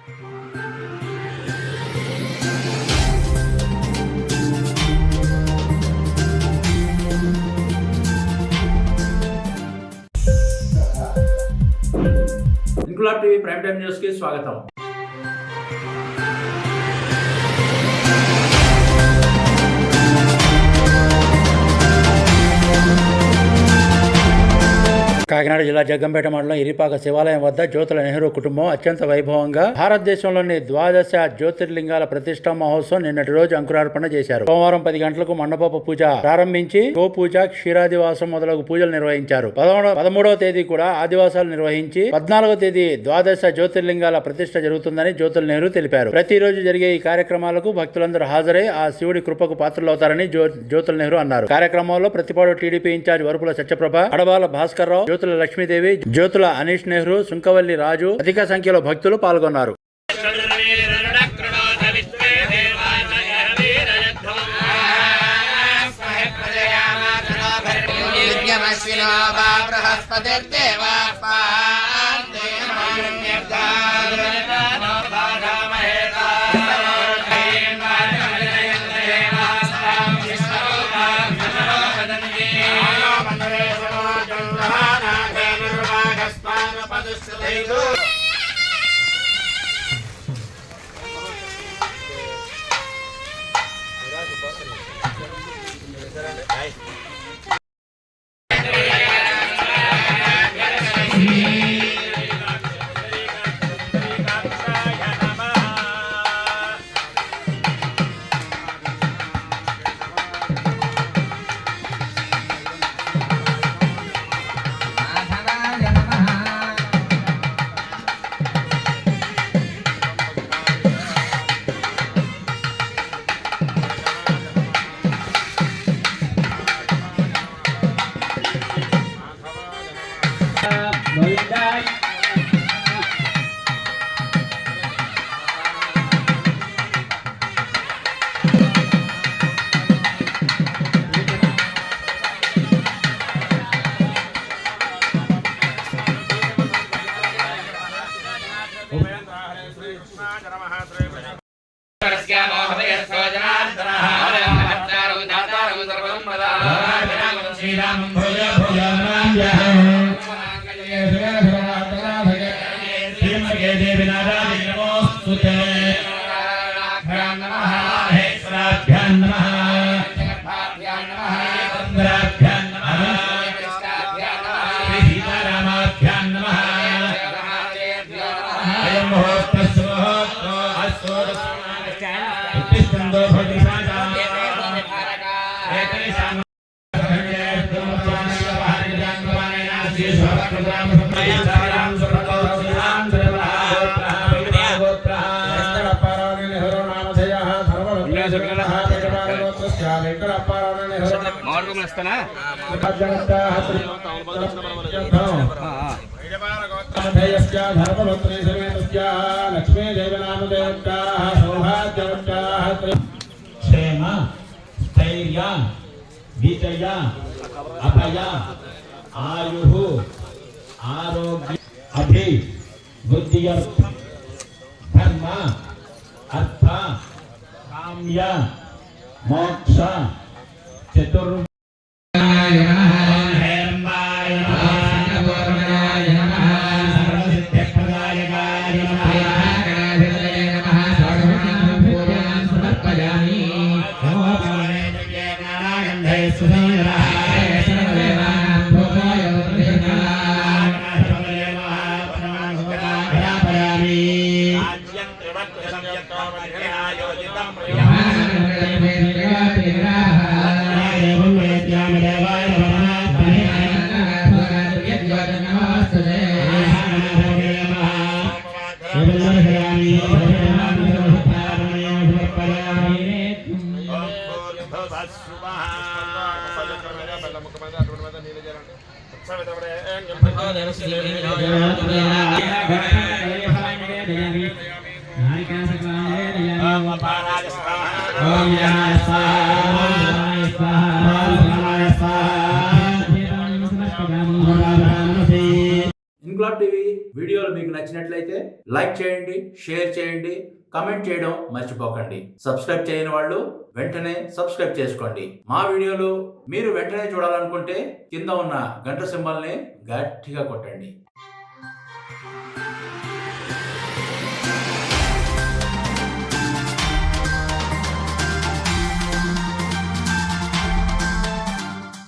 Inquilab TV prime time news కి స్వాగతం. కాకినాడ జిల్లా జగ్గంపేట మండలం ఇరిపాక శివాలయం వద్ద జ్యోతుల నెహ్రూ కుటుంబం అత్యంత వైభవంగా భారతదేశంలోని ద్వాదశ జ్యోతిర్లింగాల ప్రతిష్టా మహోత్సవం నిన్నటి రోజు అంకురార్పణ చేశారు. సోమవారం 10 గంటలకు మండపపు పూజ ప్రారంభించి గోపూజ, క్షీరాదివాసం మొదలగు పూజలు నిర్వహించారు. 13వ తేదీ కూడా ఆదివాసాలు నిర్వహించి 14వ తేదీ ద్వాదశ జ్యోతిర్లింగాల ప్రతిష్ట జరుగుతుందని జ్యోతుల నెహ్రూ తెలిపారు. ప్రతిరోజు జరిగే ఈ కార్యక్రమాలకు భక్తులందరూ హాజరై ఆ శివుడి కృపకు పాత్రలవుతారని జ్యోతుల నెహ్రూ అన్నారు. కార్యక్రమంలో ప్రతిపాడు టీడీపీ ఇన్ఛార్జ్ వరుపుల సత్యప్రభ, అడబాల భాస్కర్ రావు, జ్యోతుల లక్ష్మీదేవి, జ్యోతుల అనీష్ నెహ్రూ, సుంకవల్లి రాజు అధిక సంఖ్యలో భక్తులు పాల్గొన్నారు. क्षेम स्थैर्य विजय अभय आयु आरोग्य अभिवृद्ध्यर्थ धर्म अर्थ काम्य मोक्ष चतुर् టీవీ వీడియోలు మీకు నచ్చినట్లయితే లైక్ చేయండి, షేర్ చేయండి, కమెంట్ చేయడం మర్చిపోకండి. సబ్స్క్రైబ్ చేయని వాళ్ళు వెంటనే సబ్స్క్రైబ్ చేసుకోండి. మా వీడియోలు మీరు వెంటనే చూడాలనుకుంటే కింద ఉన్న గంట సింబల్ని గట్టిగా కొట్టండి.